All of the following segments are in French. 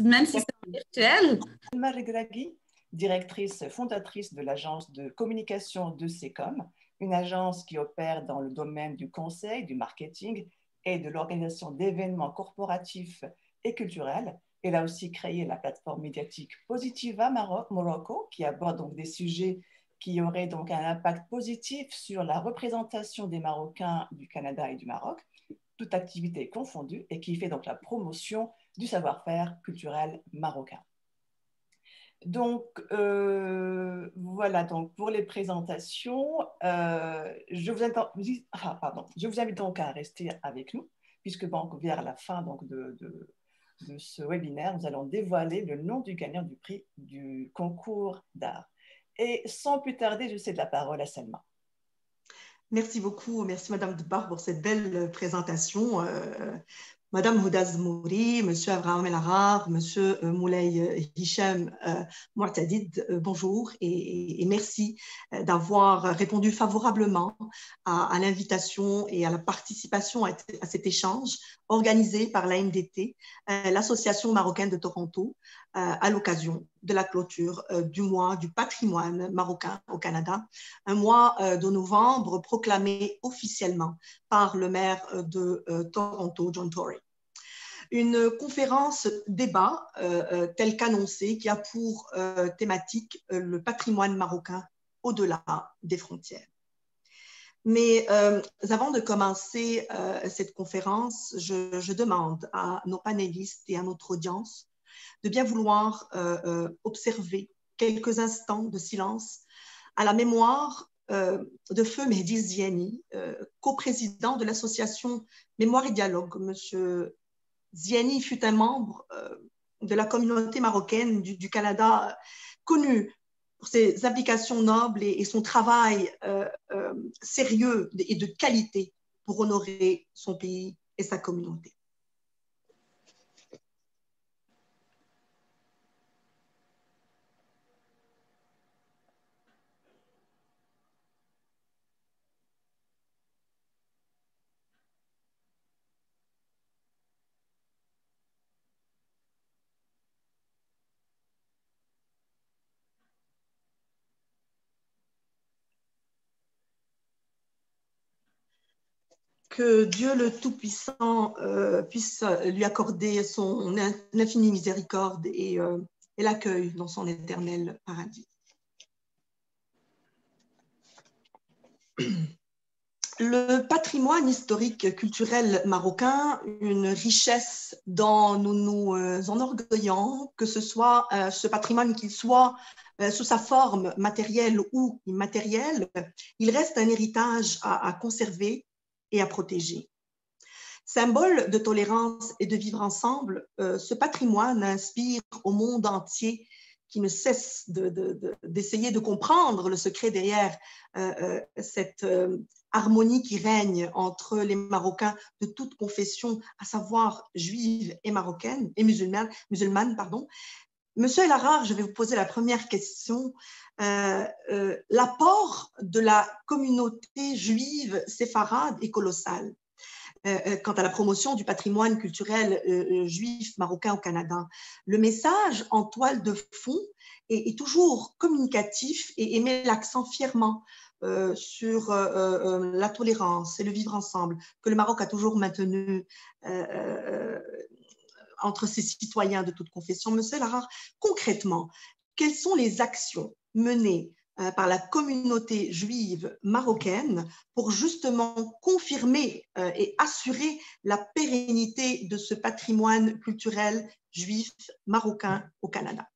même si c'est virtuel. Alma Regragui, directrice fondatrice de l'agence de communication de SECOM, une agence qui opère dans le domaine du conseil, du marketing et de l'organisation d'événements corporatifs et culturels. Elle a aussi créé la plateforme médiatique Positiva Morocco, qui aborde donc des sujets qui auraient donc un impact positif sur la représentation des Marocains du Canada et du Maroc, toute activité confondue, et qui fait donc la promotion du savoir-faire culturel marocain. Donc, voilà, donc pour les présentations, je vous invite donc à rester avec nous, puisque bon, vers la fin donc, de ce webinaire, nous allons dévoiler le nom du gagnant du prix du concours d'art. Et sans plus tarder, je cède la parole à Selma. Merci beaucoup, merci Madame Dbar pour cette belle présentation. Madame Houdaz Mouri, Monsieur Abraham El Arar, Monsieur Moulay Hicham Mu'tadid, bonjour et merci d'avoir répondu favorablement à l'invitation et à la participation à cet échange organisé par l'AMDT, l'Association marocaine de Toronto, à l'occasion de la clôture du mois du patrimoine marocain au Canada, un mois de novembre proclamé officiellement par le maire de Toronto, John Tory. Une conférence débat telle qu'annoncée qui a pour thématique le patrimoine marocain au-delà des frontières. Mais avant de commencer cette conférence, je demande à nos panélistes et à notre audience de bien vouloir observer quelques instants de silence à la mémoire de Feu Mehdi Ziani, coprésident de l'association Mémoire et Dialogue. Monsieur Ziani fut un membre de la communauté marocaine du Canada, connu pour ses applications nobles et son travail sérieux et de qualité pour honorer son pays et sa communauté. Que Dieu le Tout-Puissant puisse lui accorder son infinie miséricorde et l'accueille dans son éternel paradis. Le patrimoine historique culturel marocain, une richesse dont nous nous enorgueillons, que ce soit ce patrimoine qu'il soit sous sa forme matérielle ou immatérielle, il reste un héritage à conserver et à protéger. Symbole de tolérance et de vivre ensemble, ce patrimoine inspire au monde entier qui ne cesse d'essayer de comprendre le secret derrière cette harmonie qui règne entre les Marocains de toute confession, à savoir juive et marocaine et musulmane, pardon. Monsieur El Arar, je vais vous poser la première question. L'apport de la communauté juive séfarade est colossal quant à la promotion du patrimoine culturel juif marocain au Canada. Le message en toile de fond est toujours communicatif et met l'accent fièrement sur la tolérance et le vivre ensemble que le Maroc a toujours maintenu entre ses citoyens de toute confession. Monsieur El Arar, concrètement, quelles sont les actions menées par la communauté juive marocaine pour justement confirmer et assurer la pérennité de ce patrimoine culturel juif marocain au Canada?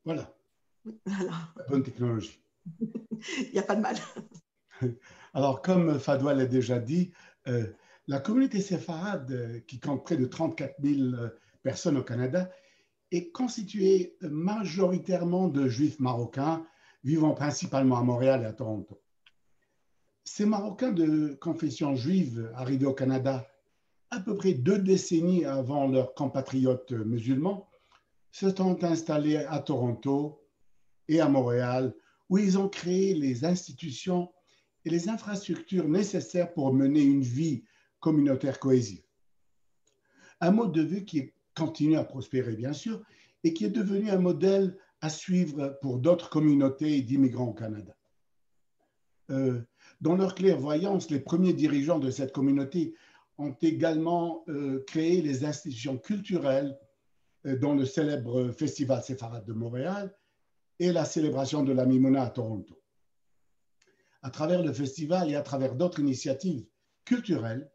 Voilà. Voilà. La bonne technologie. Il n'y a pas de mal. Alors, comme Fadwa l'a déjà dit, la communauté séfarade, qui compte près de 34 000 personnes au Canada, est constituée majoritairement de juifs marocains vivant principalement à Montréal et à Toronto. Ces Marocains de confession juive arrivés au Canada à peu près 2 décennies avant leurs compatriotes musulmans se sont installés à Toronto et à Montréal, où ils ont créé les institutions et les infrastructures nécessaires pour mener une vie communautaire cohésive. Un mode de vie qui continue à prospérer, bien sûr, et qui est devenu un modèle à suivre pour d'autres communautés d'immigrants au Canada. Dans leur clairvoyance, les premiers dirigeants de cette communauté ont également créé les institutions culturelles dont le célèbre Festival séfarade de Montréal et la célébration de la Mimouna à Toronto. À travers le festival et à travers d'autres initiatives culturelles,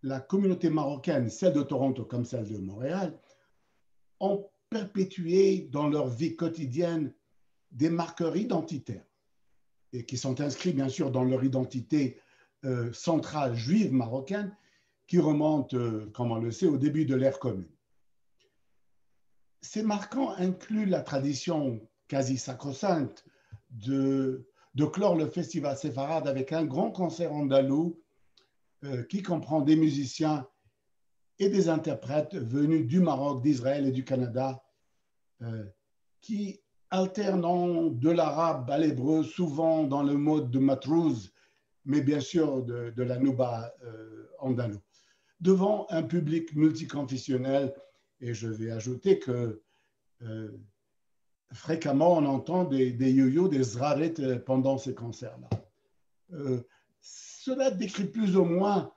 la communauté marocaine, celle de Toronto comme celle de Montréal, ont perpétué dans leur vie quotidienne des marqueurs identitaires et qui sont inscrits bien sûr dans leur identité centrale juive marocaine qui remonte, comme on le sait, au début de l'ère commune. Ces marquants incluent la tradition quasi sacro-sainte de clore le festival séfarade avec un grand concert andalou qui comprend des musiciens et des interprètes venus du Maroc, d'Israël et du Canada qui alternant de l'arabe à l'hébreu, souvent dans le mode de matrouz, mais bien sûr de la nouba andalou, devant un public multiconfessionnel. Et je vais ajouter que fréquemment, on entend des yo-yo, des zraret pendant ces concerts-là. Cela décrit plus ou moins,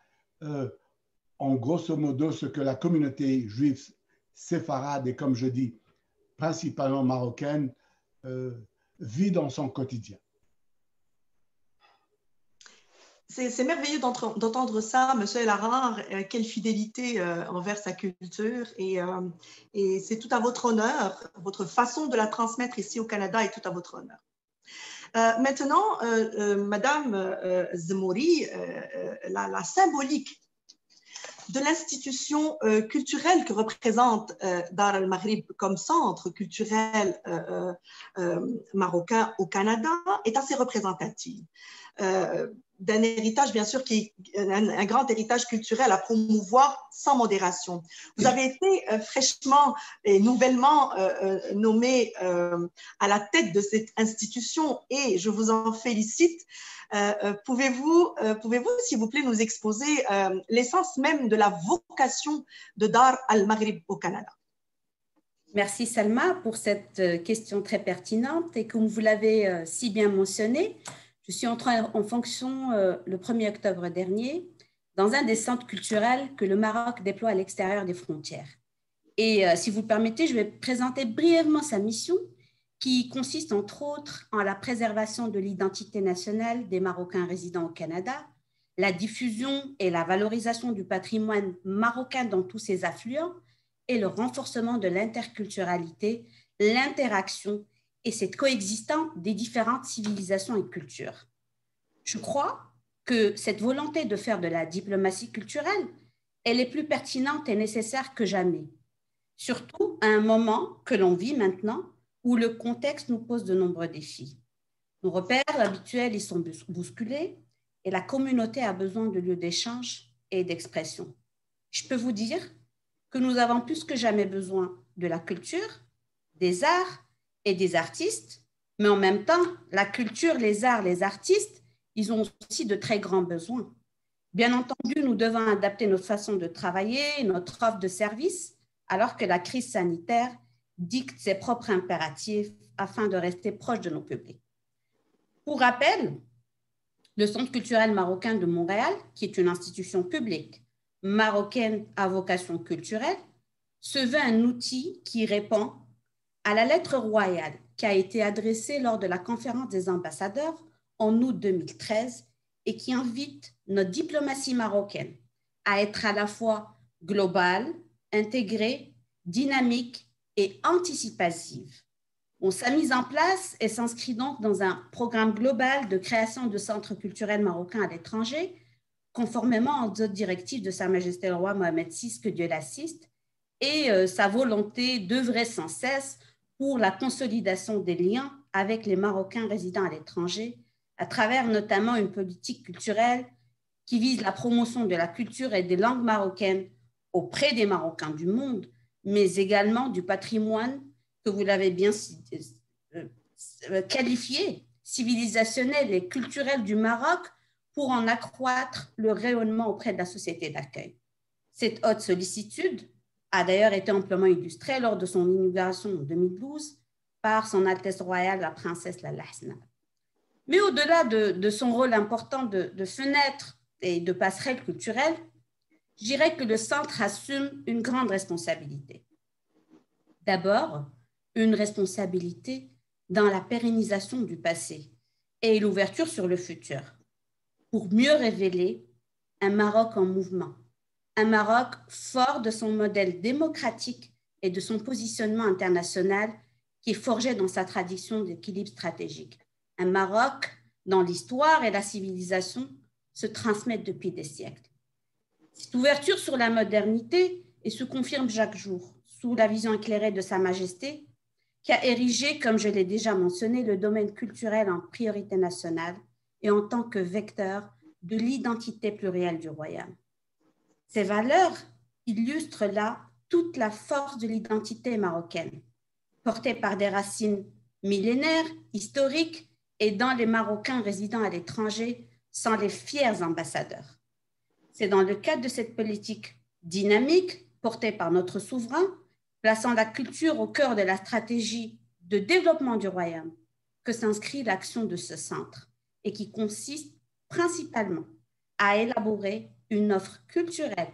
en grosso modo, ce que la communauté juive séfarade, et comme je dis, principalement marocaine, vit dans son quotidien. C'est merveilleux d'entendre ça, M. El Arar, quelle fidélité envers sa culture. Et c'est tout à votre honneur, votre façon de la transmettre ici au Canada est tout à votre honneur. Maintenant, Madame Zmouri, la symbolique de l'institution culturelle que représente Dar al-Maghrib comme centre culturel marocain au Canada est assez représentative. D'un héritage, bien sûr, qui est un grand héritage culturel à promouvoir sans modération. Vous avez été fraîchement et nouvellement nommé à la tête de cette institution et je vous en félicite. Pouvez-vous, s'il vous plaît, nous exposer l'essence même de la vocation de Dar al-Maghrib au Canada? Merci Salma pour cette question très pertinente et comme vous l'avez si bien mentionné, je suis entrée en fonction le 1er octobre dernier dans un des centres culturels que le Maroc déploie à l'extérieur des frontières. Et si vous le permettez, je vais présenter brièvement sa mission qui consiste entre autres en la préservation de l'identité nationale des Marocains résidant au Canada, la diffusion et la valorisation du patrimoine marocain dans tous ses affluents et le renforcement de l'interculturalité, l'interaction et cette coexistence des différentes civilisations et cultures. Je crois que cette volonté de faire de la diplomatie culturelle, elle est plus pertinente et nécessaire que jamais, surtout à un moment que l'on vit maintenant où le contexte nous pose de nombreux défis. Nos repères habituels y sont bousculés et la communauté a besoin de lieux d'échange et d'expression. Je peux vous dire que nous avons plus que jamais besoin de la culture, des arts et des artistes, mais en même temps, la culture, les arts, les artistes, ils ont aussi de très grands besoins. Bien entendu, nous devons adapter notre façon de travailler, notre offre de services, alors que la crise sanitaire dicte ses propres impératifs afin de rester proche de nos publics. Pour rappel, le Centre culturel marocain de Montréal, qui est une institution publique marocaine à vocation culturelle, se veut un outil qui répond à la lettre royale qui a été adressée lors de la conférence des ambassadeurs en août 2013 et qui invite notre diplomatie marocaine à être à la fois globale, intégrée, dynamique et anticipative. Sa mise en place et s'inscrit donc dans un programme global de création de centres culturels marocains à l'étranger, conformément aux autres directives de Sa Majesté le Roi Mohamed VI, que Dieu l'assiste, et sa volonté d'œuvrer sans cesse pour la consolidation des liens avec les Marocains résidant à l'étranger, à travers notamment une politique culturelle qui vise la promotion de la culture et des langues marocaines auprès des Marocains du monde, mais également du patrimoine que vous l'avez bien qualifiée, civilisationnelle et culturelle du Maroc pour en accroître le rayonnement auprès de la société d'accueil. Cette haute sollicitude a d'ailleurs été amplement illustrée lors de son inauguration en 2012 par son Altesse royale la princesse Lalla Hasna. Mais au-delà de son rôle important de fenêtre et de passerelle culturelle, je dirais que le centre assume une grande responsabilité. D'abord, une responsabilité dans la pérennisation du passé et l'ouverture sur le futur, pour mieux révéler un Maroc en mouvement, un Maroc fort de son modèle démocratique et de son positionnement international qui est forgé dans sa tradition d'équilibre stratégique. Un Maroc dont l'histoire et la civilisation se transmettent depuis des siècles. Cette ouverture sur la modernité et se confirme chaque jour sous la vision éclairée de Sa Majesté, qui a érigé, comme je l'ai déjà mentionné, le domaine culturel en priorité nationale et en tant que vecteur de l'identité plurielle du royaume. Ces valeurs illustrent là toute la force de l'identité marocaine, portée par des racines millénaires, historiques, et dans les Marocains résidant à l'étranger sont les fiers ambassadeurs. C'est dans le cadre de cette politique dynamique portée par notre souverain, plaçant la culture au cœur de la stratégie de développement du royaume, que s'inscrit l'action de ce centre et qui consiste principalement à élaborer une offre culturelle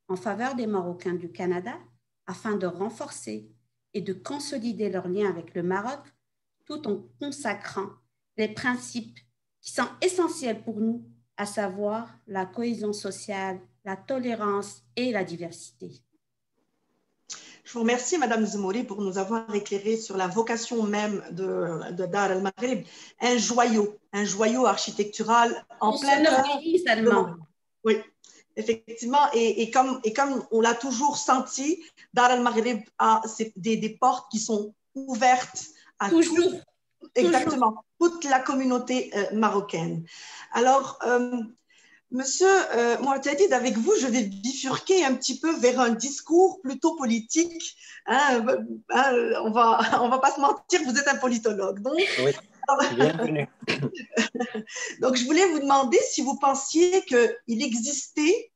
en faveur des Marocains du Canada afin de renforcer et de consolider leurs liens avec le Maroc tout en consacrant les principes qui sont essentiels pour nous, à savoir la cohésion sociale, la tolérance et la diversité. Je vous remercie, Madame Zmouri, pour nous avoir éclairé sur la vocation même de Dar el-Maghrib, un joyau architectural en plein cœur. Oui, effectivement, et comme on l'a toujours senti, Dar el-Maghrib a des portes qui sont ouvertes à exactement, toute la communauté marocaine. Alors, Monsieur Mouatadid, avec vous, je vais bifurquer un petit peu vers un discours plutôt politique. On va pas se mentir, vous êtes un politologue. Donc, oui, bienvenue. Donc, je voulais vous demander si vous pensiez qu'il existait,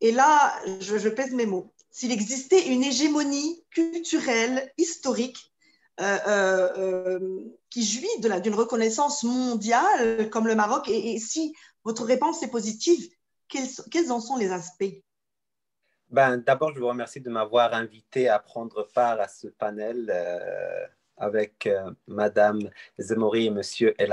et là, je pèse mes mots, s'il existait une hégémonie culturelle, historique, qui jouit d'une reconnaissance mondiale comme le Maroc, et si votre réponse est positive, quels en sont les aspects? D'abord, je vous remercie de m'avoir invité à prendre part à ce panel avec Madame Zmouri et Monsieur El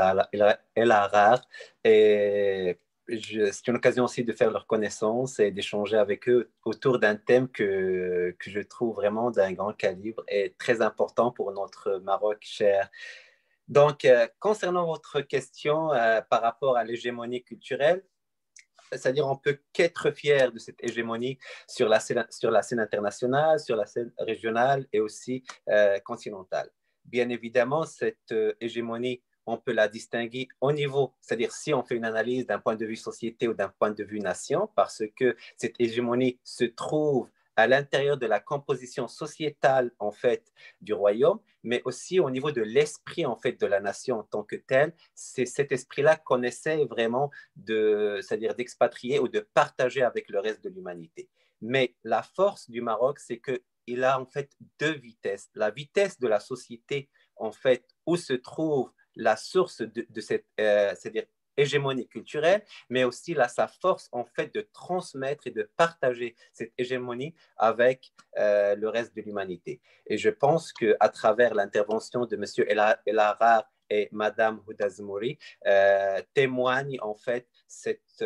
Arar. Et c'est une occasion aussi de faire leur connaissance et d'échanger avec eux autour d'un thème que je trouve vraiment d'un grand calibre et très important pour notre Maroc cher. Donc, concernant votre question par rapport à l'hégémonie culturelle, c'est-à-dire on peut qu'être fier de cette hégémonie sur la scène internationale, sur la scène régionale et aussi continentale. Bien évidemment, cette hégémonie, on peut la distinguer au niveau, c'est-à-dire si on fait une analyse d'un point de vue société ou d'un point de vue nation, parce que cette hégémonie se trouve à l'intérieur de la composition sociétale en fait du royaume, mais aussi au niveau de l'esprit en fait de la nation en tant que telle. C'est cet esprit-là qu'on essaie vraiment c'est-à-dire d'expatrier ou de partager avec le reste de l'humanité. Mais la force du Maroc, c'est qu'il a en fait deux vitesses. La vitesse de la société en fait où se trouve la source de cette, c'est-à-dire hégémonie culturelle, mais aussi sa force en fait de transmettre et de partager cette hégémonie avec le reste de l'humanité. Et je pense qu'à travers l'intervention de M. El Arar et Mme Houda Zmouri témoigne en fait cette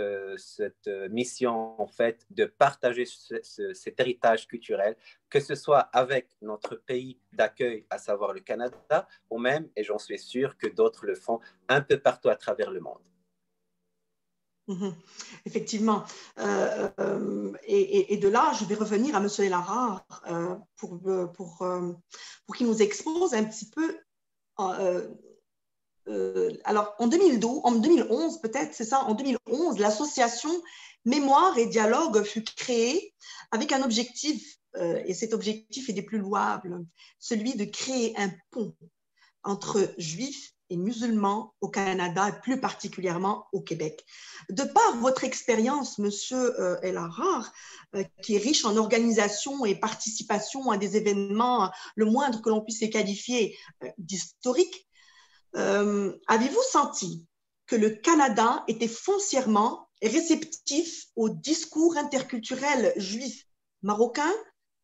mission en fait de partager cet héritage culturel, que ce soit avec notre pays d'accueil, à savoir le Canada, ou même, et j'en suis sûr que d'autres le font un peu partout à travers le monde. Effectivement. Et de là, je vais revenir à M. El Arar pour qu'il nous expose un petit peu. Alors, en 2011, peut-être, c'est ça, en 2011, l'association Mémoire et Dialogue fut créée avec un objectif, et cet objectif est des plus louables, celui de créer un pont entre juifs et musulmans au Canada et plus particulièrement au Québec. De par votre expérience, Monsieur El Ahrar, qui est riche en organisation et participation à des événements, le moindre que l'on puisse les qualifier d'historiques, avez-vous senti que le Canada était foncièrement réceptif au discours interculturel juif marocain,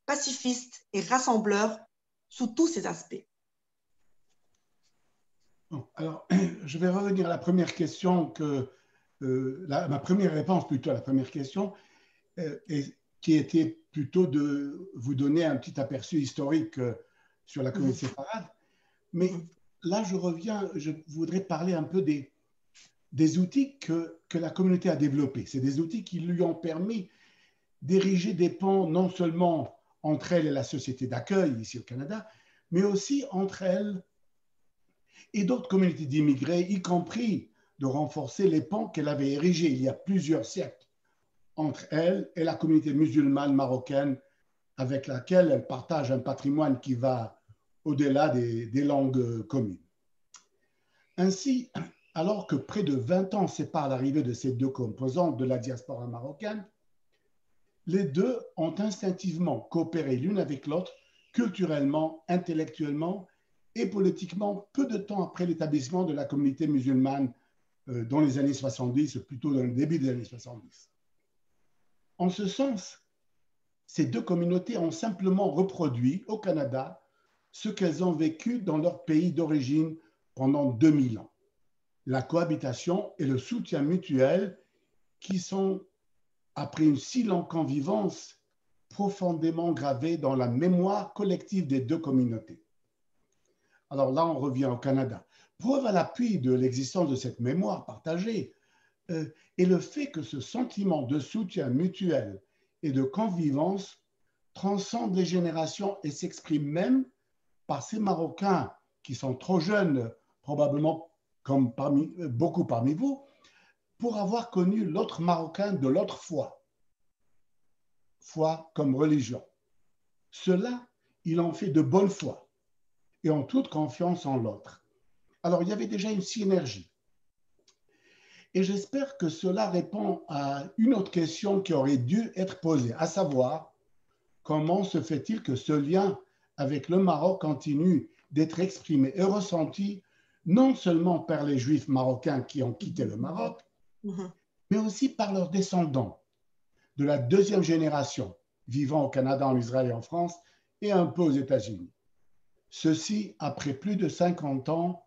pacifiste et rassembleur sous tous ses aspects? Bon, alors, je vais revenir à la première question, ma première réponse plutôt à la première question, qui était plutôt de vous donner un petit aperçu historique sur la communauté séfarade. Mais là, je voudrais parler un peu des outils que la communauté a développés. C'est des outils qui lui ont permis d'ériger des ponts non seulement entre elle et la société d'accueil ici au Canada, mais aussi entre elle et d'autres communautés d'immigrés, y compris de renforcer les ponts qu'elle avait érigés il y a plusieurs siècles entre elle et la communauté musulmane marocaine avec laquelle elle partage un patrimoine qui va au-delà des langues communes. Ainsi, alors que près de 20 ans séparent l'arrivée de ces deux composantes de la diaspora marocaine, les deux ont instinctivement coopéré l'une avec l'autre culturellement, intellectuellement et politiquement peu de temps après l'établissement de la communauté musulmane dans les années 70, plutôt dans le début des années 70. En ce sens, ces deux communautés ont simplement reproduit au Canada ce qu'elles ont vécu dans leur pays d'origine pendant 2000 ans. La cohabitation et le soutien mutuel qui sont, après une si longue convivence, profondément gravés dans la mémoire collective des deux communautés. Alors là, on revient au Canada. Preuve à l'appui de l'existence de cette mémoire partagée est le fait que ce sentiment de soutien mutuel et de convivence transcende les générations et s'exprime même par ces Marocains qui sont trop jeunes, probablement comme beaucoup parmi vous, pour avoir connu l'autre Marocain de l'autre foi comme religion. Cela, il en fait de bonne foi et en toute confiance en l'autre. Alors, il y avait déjà une synergie. Et j'espère que cela répond à une autre question qui aurait dû être posée, à savoir, comment se fait-il que ce lien avec le Maroc continue d'être exprimé et ressenti non seulement par les Juifs marocains qui ont quitté le Maroc, mais aussi par leurs descendants de la deuxième génération vivant au Canada, en Israël et en France, et un peu aux États-Unis. Ceci après plus de 50 ans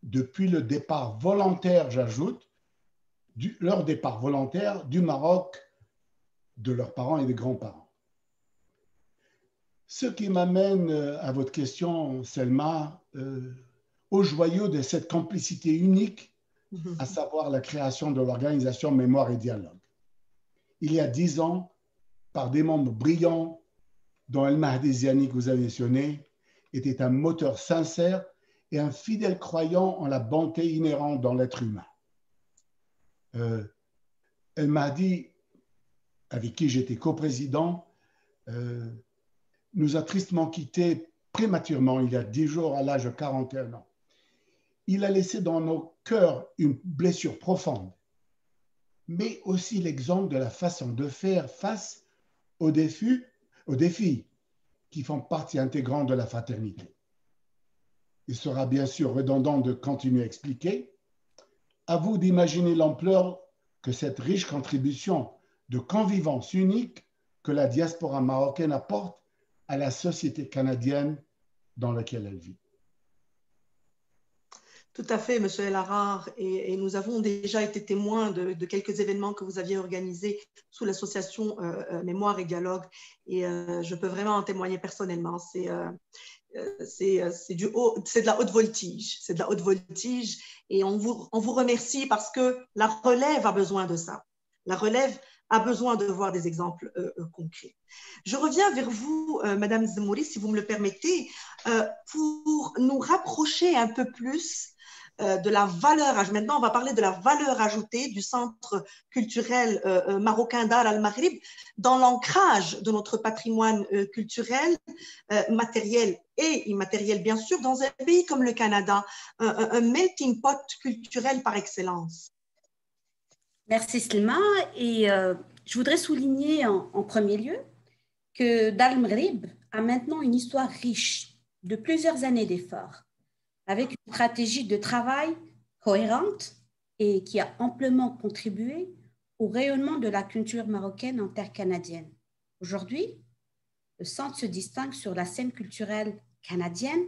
depuis le départ volontaire, j'ajoute, leur départ volontaire du Maroc, de leurs parents et des grands-parents. Ce qui m'amène à votre question, Selma, au joyau de cette complicité unique, à savoir la création de l'organisation Mémoire et Dialogue. Il y a 10 ans, par des membres brillants, dont El Mahdi Ziani que vous avez mentionné, était un moteur sincère et un fidèle croyant en la bonté inhérente dans l'être humain. El Mahdi, avec qui j'étais coprésident, nous a tristement quittés prématurément il y a 10 jours à l'âge de 41 ans. Il a laissé dans nos cœurs une blessure profonde, mais aussi l'exemple de la façon de faire face aux défis qui font partie intégrante de la fraternité. Il sera bien sûr redondant de continuer à expliquer. À vous d'imaginer l'ampleur que cette riche contribution de convivence unique que la diaspora marocaine apporte à la société canadienne dans laquelle elle vit. Tout à fait, Monsieur El Ahrar, et nous avons déjà été témoins de quelques événements que vous aviez organisés sous l'association Mémoire et Dialogue, et je peux vraiment en témoigner personnellement. C'est de la haute voltige, c'est de la haute voltige, et on vous remercie parce que la relève a besoin de ça. La relève a besoin de voir des exemples concrets. Je reviens vers vous, Madame Zemouri, si vous me le permettez, pour nous rapprocher un peu plus de la valeur. Maintenant, on va parler de la valeur ajoutée du centre culturel marocain Dar al-Maghrib dans l'ancrage de notre patrimoine culturel, matériel et immatériel, bien sûr, dans un pays comme le Canada, un melting pot culturel par excellence. Merci Slima. Et je voudrais souligner en premier lieu que Dar al-Maghrib a maintenant une histoire riche de plusieurs années d'efforts, avec une stratégie de travail cohérente et qui a amplement contribué au rayonnement de la culture marocaine en terre canadienne. Aujourd'hui, le centre se distingue sur la scène culturelle canadienne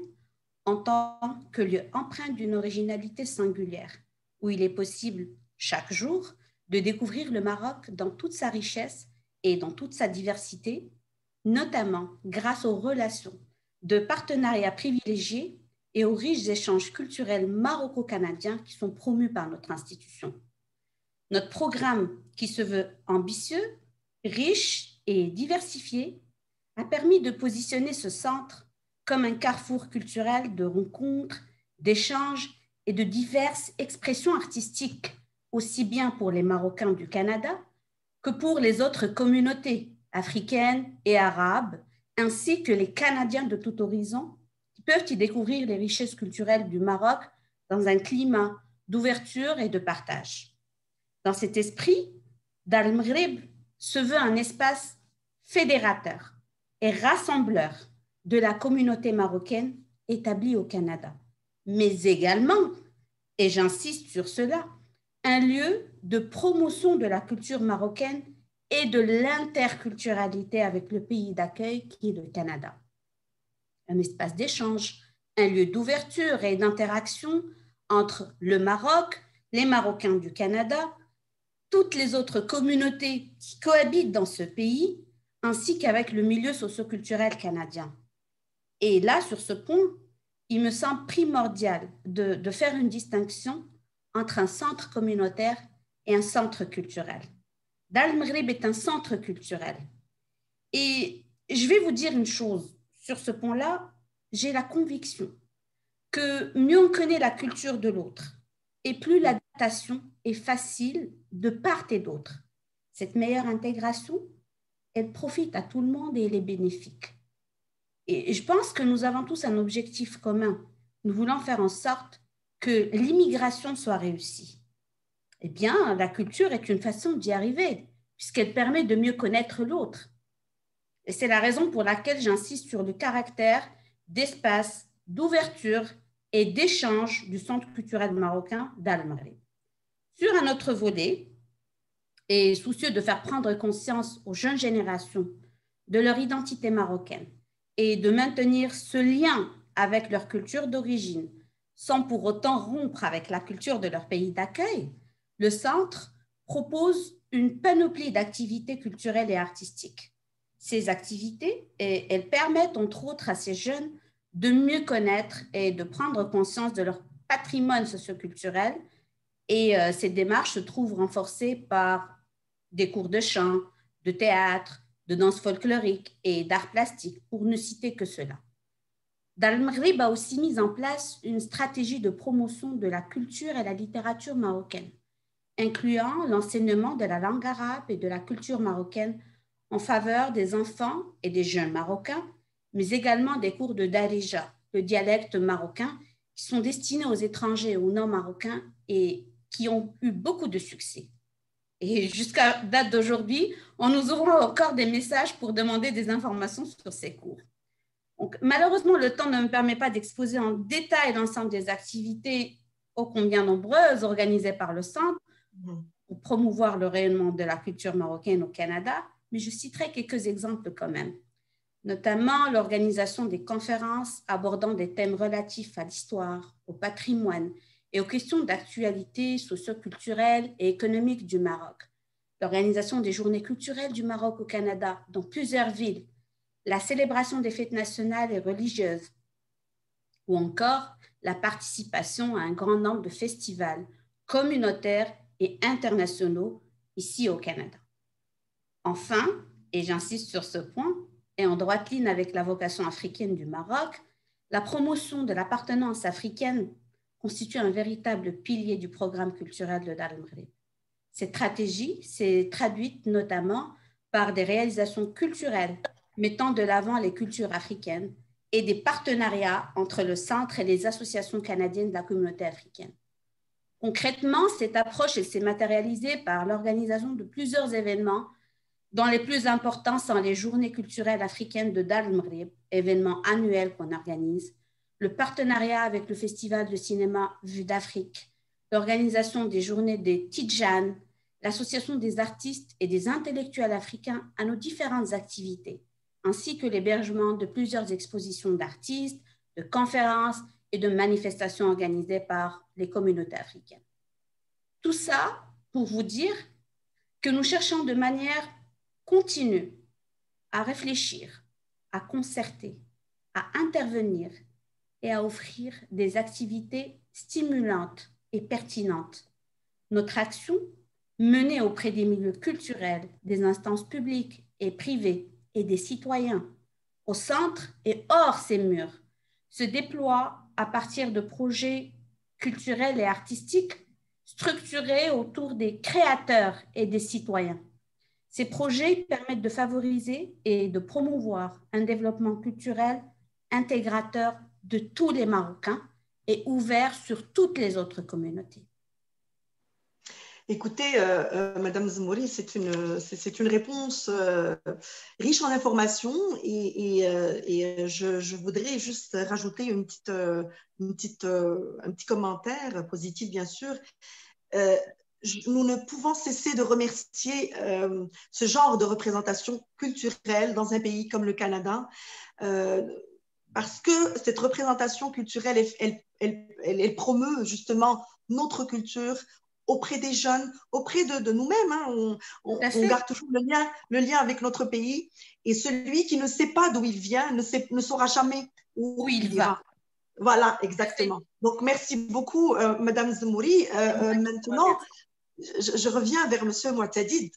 en tant que lieu empreint d'une originalité singulière, où il est possible chaque jour de découvrir le Maroc dans toute sa richesse et dans toute sa diversité, notamment grâce aux relations de partenariats privilégiés et aux riches échanges culturels maroco-canadiens qui sont promus par notre institution. Notre programme, qui se veut ambitieux, riche et diversifié, a permis de positionner ce centre comme un carrefour culturel de rencontres, d'échanges et de diverses expressions artistiques, aussi bien pour les Marocains du Canada que pour les autres communautés africaines et arabes, ainsi que les Canadiens de tout horizon qui peuvent y découvrir les richesses culturelles du Maroc dans un climat d'ouverture et de partage. Dans cet esprit, Dar al-Maghrib se veut un espace fédérateur et rassembleur de la communauté marocaine établie au Canada, mais également, et j'insiste sur cela, un lieu de promotion de la culture marocaine et de l'interculturalité avec le pays d'accueil qui est le Canada. Un espace d'échange, un lieu d'ouverture et d'interaction entre le Maroc, les Marocains du Canada, toutes les autres communautés qui cohabitent dans ce pays, ainsi qu'avec le milieu socioculturel canadien. Et là, sur ce point, il me semble primordial de faire une distinction entre un centre communautaire et un centre culturel. Dar al-Maghrib est un centre culturel. Et je vais vous dire une chose, sur ce point-là, j'ai la conviction que mieux on connaît la culture de l'autre et plus l'adaptation est facile de part et d'autre. Cette meilleure intégration, elle profite à tout le monde et elle est bénéfique. Et je pense que nous avons tous un objectif commun. Nous voulons faire en sorte que l'immigration soit réussie. Eh bien, la culture est une façon d'y arriver, puisqu'elle permet de mieux connaître l'autre. Et c'est la raison pour laquelle j'insiste sur le caractère d'espace, d'ouverture et d'échange du Centre culturel marocain Dar al-Maghrib. Sur un autre volet, et soucieux de faire prendre conscience aux jeunes générations de leur identité marocaine et de maintenir ce lien avec leur culture d'origine, sans pour autant rompre avec la culture de leur pays d'accueil, le centre propose une panoplie d'activités culturelles et artistiques. Ces activités, elles permettent entre autres à ces jeunes de mieux connaître et de prendre conscience de leur patrimoine socioculturel. Et ces démarches se trouvent renforcées par des cours de chant, de théâtre, de danse folklorique et d'art plastique, pour ne citer que cela. Dar al-Maghrib a aussi mis en place une stratégie de promotion de la culture et la littérature marocaine, incluant l'enseignement de la langue arabe et de la culture marocaine en faveur des enfants et des jeunes marocains, mais également des cours de darija, le dialecte marocain, qui sont destinés aux étrangers et aux non-marocains et qui ont eu beaucoup de succès. Et jusqu'à date d'aujourd'hui, on nous envoie encore des messages pour demander des informations sur ces cours. Donc, malheureusement, le temps ne me permet pas d'exposer en détail l'ensemble des activités ô combien nombreuses organisées par le Centre pour promouvoir le rayonnement de la culture marocaine au Canada, mais je citerai quelques exemples quand même, notamment l'organisation des conférences abordant des thèmes relatifs à l'histoire, au patrimoine et aux questions d'actualité socio-culturelle et économique du Maroc, l'organisation des journées culturelles du Maroc au Canada dans plusieurs villes, la célébration des fêtes nationales et religieuses, ou encore la participation à un grand nombre de festivals communautaires et internationaux ici au Canada. Enfin, et j'insiste sur ce point, et en droite ligne avec la vocation africaine du Maroc, la promotion de l'appartenance africaine constitue un véritable pilier du programme culturel de Dar el-Maghreb. Cette stratégie s'est traduite notamment par des réalisations culturelles mettant de l'avant les cultures africaines et des partenariats entre le Centre et les associations canadiennes de la communauté africaine. Concrètement, cette approche s'est matérialisée par l'organisation de plusieurs événements, dont les plus importants sont les Journées culturelles africaines de Dar el-Maghreb, événement annuel qu'on organise, le partenariat avec le Festival de cinéma Vue d'Afrique, l'organisation des Journées des Tidjane, l'Association des artistes et des intellectuels africains à nos différentes activités, ainsi que l'hébergement de plusieurs expositions d'artistes, de conférences et de manifestations organisées par les communautés africaines. Tout ça pour vous dire que nous cherchons de manière continue à réfléchir, à concerter, à intervenir et à offrir des activités stimulantes et pertinentes. Notre action, menée auprès des milieux culturels, des instances publiques et privées et des citoyens, au centre et hors ces murs, se déploie à partir de projets culturels et artistiques structurés autour des créateurs et des citoyens. Ces projets permettent de favoriser et de promouvoir un développement culturel intégrateur de tous les Marocains et ouvert sur toutes les autres communautés. Écoutez, Madame Zemouri, c'est une réponse riche en informations et je voudrais juste rajouter un petit commentaire positif, bien sûr. Nous ne pouvons cesser de remercier ce genre de représentation culturelle dans un pays comme le Canada, parce que cette représentation culturelle, elle promeut justement notre culture auprès des jeunes, auprès de nous-mêmes. Hein. On garde toujours le lien avec notre pays. Et celui qui ne sait pas d'où il vient ne saura jamais où il ira. Voilà, exactement. Donc, merci beaucoup, Madame Zemouri. Maintenant, je reviens vers Monsieur Mouatadid.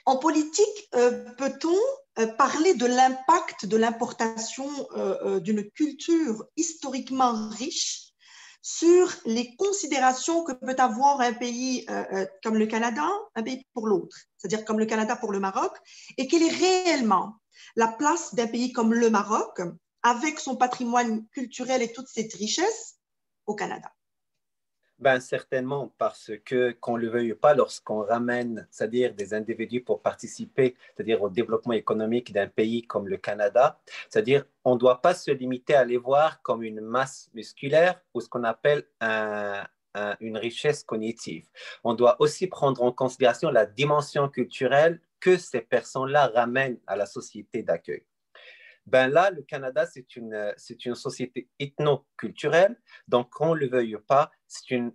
En politique, peut-on parler de l'impact de l'importation d'une culture historiquement riche sur les considérations que peut avoir un pays comme le Canada, un pays pour l'autre, c'est-à-dire comme le Canada pour le Maroc, et quelle est réellement la place d'un pays comme le Maroc, avec son patrimoine culturel et toute cette richesse, au Canada? Ben, certainement, parce que, qu'on ne le veuille pas, lorsqu'on ramène, c'est-à-dire des individus pour participer, c'est-à-dire au développement économique d'un pays comme le Canada, c'est-à-dire on ne doit pas se limiter à les voir comme une masse musculaire ou ce qu'on appelle une richesse cognitive. On doit aussi prendre en considération la dimension culturelle que ces personnes-là ramènent à la société d'accueil. Ben là, le Canada, c'est une société ethno-culturelle, donc qu'on ne le veuille pas, c'est une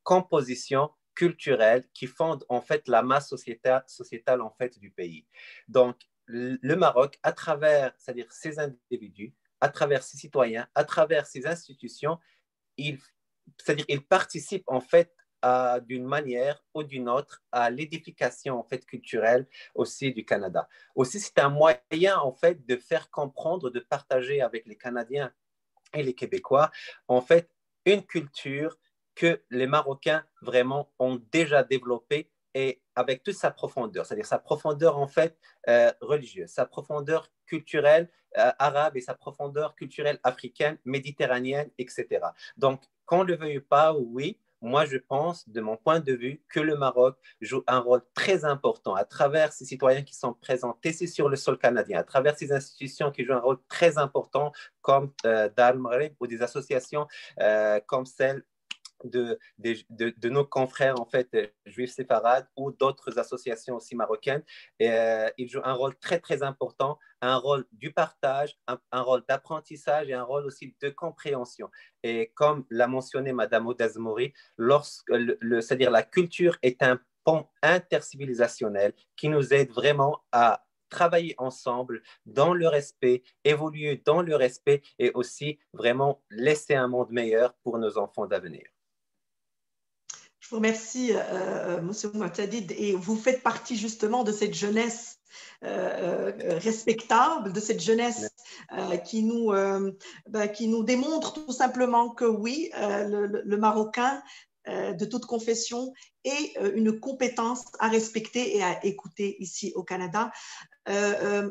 composition culturelle qui fonde en fait la masse sociétale en fait du pays. Donc, le Maroc, à travers, c'est-à-dire ses individus, à travers ses citoyens, à travers ses institutions, c'est-à-dire il participe en fait d'une manière ou d'une autre à l'édification en fait culturelle aussi du Canada. Aussi, c'est un moyen en fait de faire comprendre, de partager avec les Canadiens et les Québécois en fait une culture que les Marocains vraiment ont déjà développée et avec toute sa profondeur, c'est-à-dire sa profondeur en fait religieuse, sa profondeur culturelle arabe et sa profondeur culturelle africaine, méditerranéenne, etc. Donc, qu'on ne le veuille pas, oui, moi, je pense, de mon point de vue, que le Maroc joue un rôle très important à travers ces citoyens qui sont présents ici sur le sol canadien, à travers ces institutions qui jouent un rôle très important comme Dar el-Maghreb ou des associations comme celle de nos confrères en fait juifs séfarades ou d'autres associations aussi marocaines. Ils jouent un rôle très très important, un rôle du partage, un rôle d'apprentissage et un rôle aussi de compréhension. Et comme l'a mentionné Madame Hodaz Mouri, c'est-à-dire la culture est un pont intercivilisationnel qui nous aide vraiment à travailler ensemble dans le respect, évoluer dans le respect et aussi vraiment laisser un monde meilleur pour nos enfants d'avenir. Je vous remercie, Monsieur Mouatadid, et vous faites partie justement de cette jeunesse respectable, de cette jeunesse qui nous démontre tout simplement que oui, le Marocain de toute confession est une compétence à respecter et à écouter ici au Canada.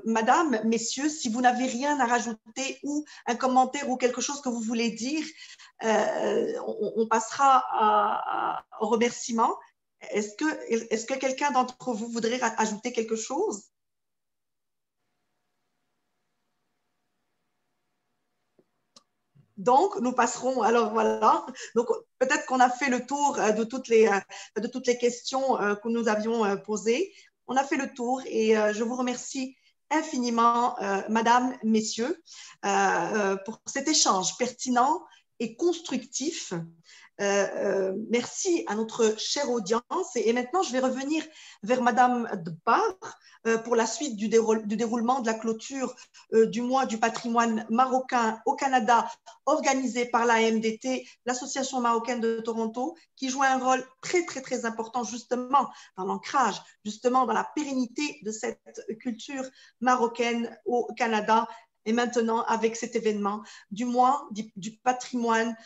Madame, messieurs, si vous n'avez rien à rajouter ou un commentaire ou quelque chose que vous voulez dire, on passera au remerciement. Est-ce que quelqu'un d'entre vous voudrait ajouter quelque chose? Donc, nous passerons, alors voilà, donc peut-être qu'on a fait le tour de toutes les questions que nous avions posées. On a fait le tour et je vous remercie infiniment, Madame, Messieurs, pour cet échange pertinent et constructif. Merci à notre chère audience. Et maintenant, je vais revenir vers Madame de Bar pour la suite du déroulement de la clôture du mois du patrimoine marocain au Canada, organisé par la MDT, l'Association marocaine de Toronto, qui joue un rôle très, très, très important justement dans l'ancrage, justement dans la pérennité de cette culture marocaine au Canada. Et maintenant, avec cet événement du mois du patrimoine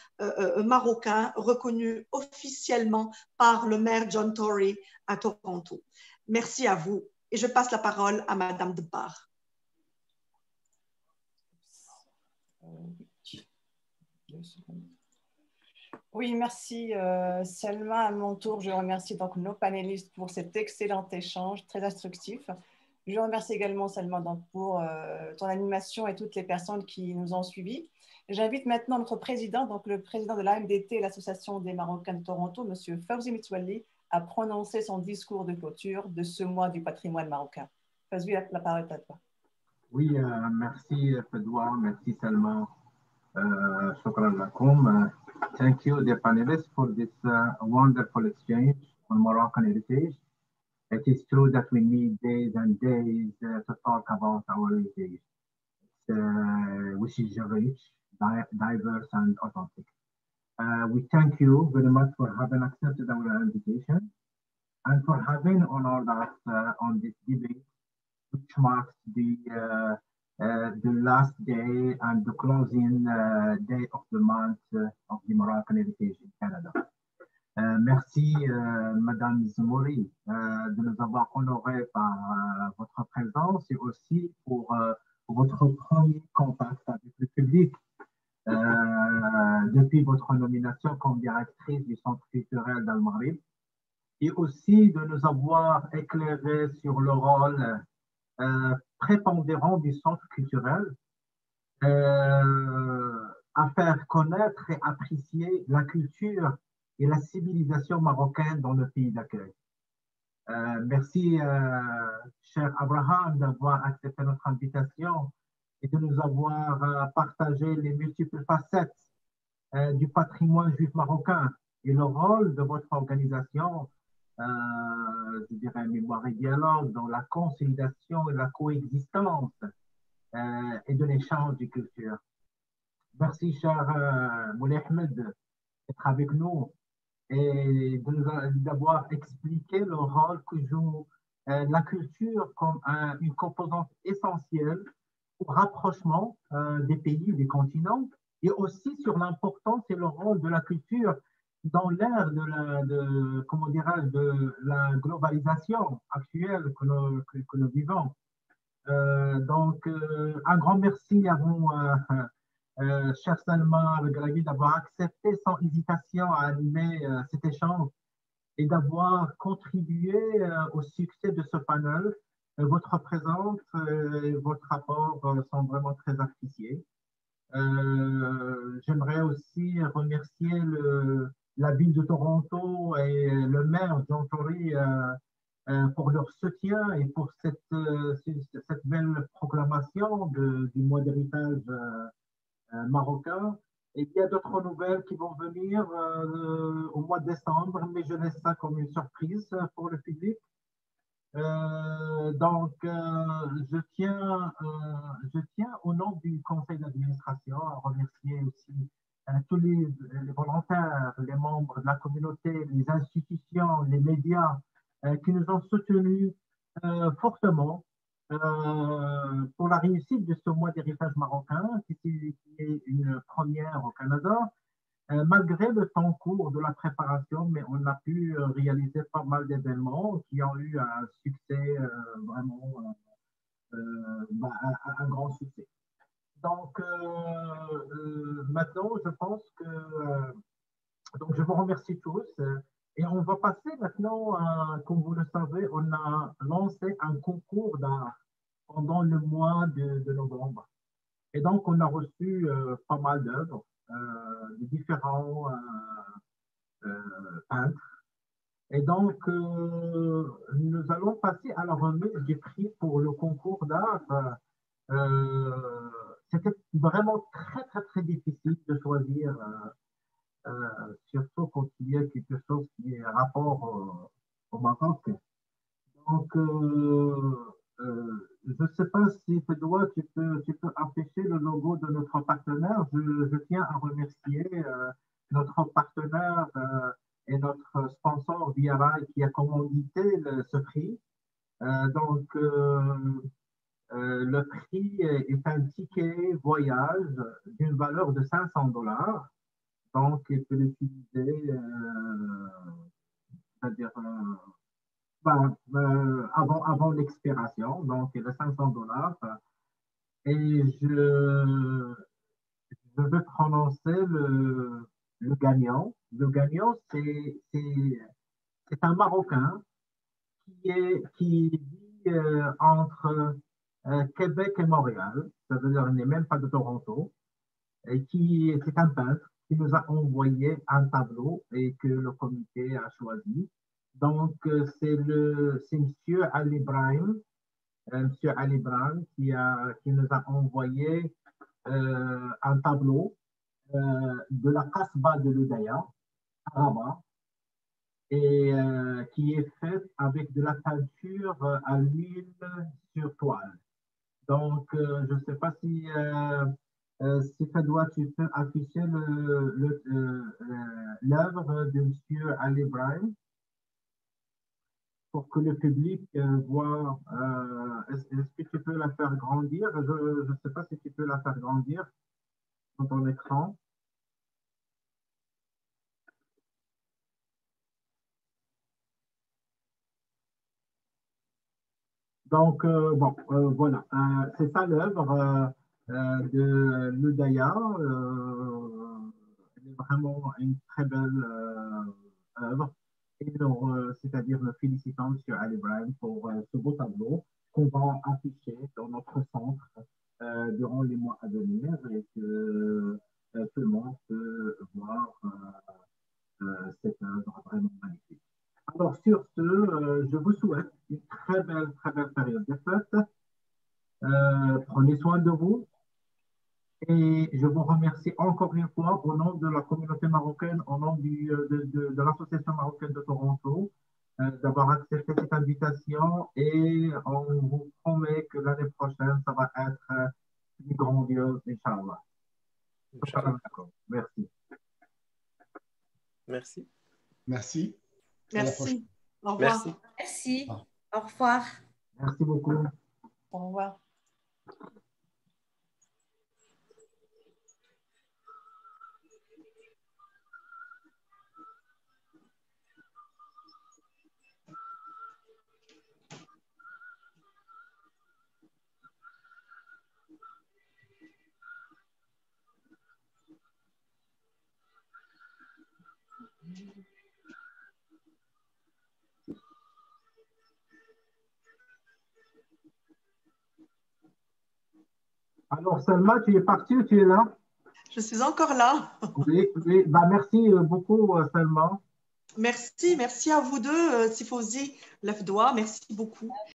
marocain reconnu officiellement par le maire John Tory à Toronto. Merci à vous. Et je passe la parole à Madame de Bar. Oui, merci Selma. À mon tour, je remercie donc nos panélistes pour cet excellent échange très instructif. Je remercie également Selma pour ton animation et toutes les personnes qui nous ont suivis. J'invite maintenant notre président, donc le président de l'AMDT, l'Association des Marocains de Toronto, M. Fawzi Mitwalli, à prononcer son discours de clôture de ce mois du patrimoine marocain. Fawzi, la parole est à toi. Oui, merci Fedwa, merci Selma. Shukran lakum. Thank you, the panelists, for this wonderful exchange on Moroccan heritage. It is true that we need days and days to talk about our heritage, which is rich, diverse, and authentic. We thank you very much for having accepted our invitation and for having honored us on this debate, which marks the last day and the closing day of the month of the Moroccan heritage in Canada. Merci, Madame Zemouri, de nous avoir honorés par votre présence et aussi pour votre premier contact avec le public depuis votre nomination comme directrice du Centre culturel d'Al-Maghrib et aussi de nous avoir éclairé sur le rôle prépondérant du Centre culturel à faire connaître et apprécier la culture et la civilisation marocaine dans le pays d'accueil. Merci, cher Abraham, d'avoir accepté notre invitation et de nous avoir partagé les multiples facettes du patrimoine juif marocain et le rôle de votre organisation, je dirais Mémoire et Dialogue, dans la consolidation et la coexistence et de l'échange des cultures. Merci, cher Moulay Ahmed, d'être avec nous et d'avoir expliqué le rôle que joue la culture comme une composante essentielle au rapprochement des pays, des continents, et aussi sur l'importance et le rôle de la culture dans l'ère de la globalisation actuelle que nous vivons. Donc, un grand merci à vous, cher Salma Regravi, d'avoir accepté sans hésitation à animer cet échange et d'avoir contribué au succès de ce panel. Votre présence et votre rapport sont vraiment très appréciés. J'aimerais aussi remercier la ville de Toronto et le maire John Tory pour leur soutien et pour cette belle proclamation du mois d'héritage marocain. Et il y a d'autres nouvelles qui vont venir au mois de décembre, mais je laisse ça comme une surprise pour le public. Donc, je tiens au nom du conseil d'administration à remercier aussi tous les volontaires, les membres de la communauté, les institutions, les médias qui nous ont soutenus fortement pour la réussite de ce mois d'héritage marocain, qui est une première au Canada. Malgré le temps court de la préparation, mais on a pu réaliser pas mal d'événements qui ont eu un succès vraiment, un grand succès. Donc, maintenant, je pense que donc je vous remercie tous. Et on va passer maintenant, comme vous le savez, on a lancé un concours d'art pendant le mois de novembre. Et donc, on a reçu pas mal d'œuvres de différents peintres. Et donc, nous allons passer à la remise du prix pour le concours d'art. C'était vraiment très, très, très difficile de choisir, surtout quand il y a quelque chose qui est rapport au Maroc. Donc, je ne sais pas si tu peux afficher le logo de notre partenaire. Je tiens à remercier notre partenaire et notre sponsor Viara qui a commandité ce prix. Donc, le prix est un ticket voyage d'une valeur de $500. Donc, il peut l'utiliser, c'est-à-dire avant l'expiration, donc il est $500. Et je vais prononcer le gagnant. Le gagnant, c'est un Marocain qui vit entre Québec et Montréal. Ça veut dire qu'il n'est même pas de Toronto. Et c'est un peintre qui nous a envoyé un tableau et que le comité a choisi. Donc, c'est M. Ali Brahim, qui nous a envoyé un tableau de la Kasbah de l'Udaya, à Rabat, et qui est fait avec de la peinture à l'huile sur toile. Donc, je ne sais pas si Fadwa, tu peux afficher l'œuvre de M. Ali Brahim pour que le public voit. Est-ce que tu peux la faire grandir? Je ne sais pas si tu peux la faire grandir dans ton écran. Donc, voilà, c'est ça l'œuvre de l'Udaya. Elle est vraiment une très belle œuvre. Et c'est-à-dire nous félicitons M. Ali Brahim pour ce beau tableau qu'on va afficher dans notre centre durant les mois à venir et que tout le monde peut voir cette œuvre vraiment magnifique. Alors, sur ce, je vous souhaite une très belle période de fête. Prenez soin de vous. Et je vous remercie encore une fois au nom de la communauté marocaine, au nom de l'Association marocaine de Toronto, d'avoir accepté cette invitation et on vous promet que l'année prochaine, ça va être plus grandiose, Inch'Allah. Merci. Merci. Merci. Merci. Au revoir. Merci. Merci. Au revoir. Merci beaucoup. Au revoir. Alors, Selma, tu es partie ou tu es là? Je suis encore là. Oui, oui. Bah, merci beaucoup, Selma. Merci à vous deux, Tifosi, Lefdoua, merci beaucoup.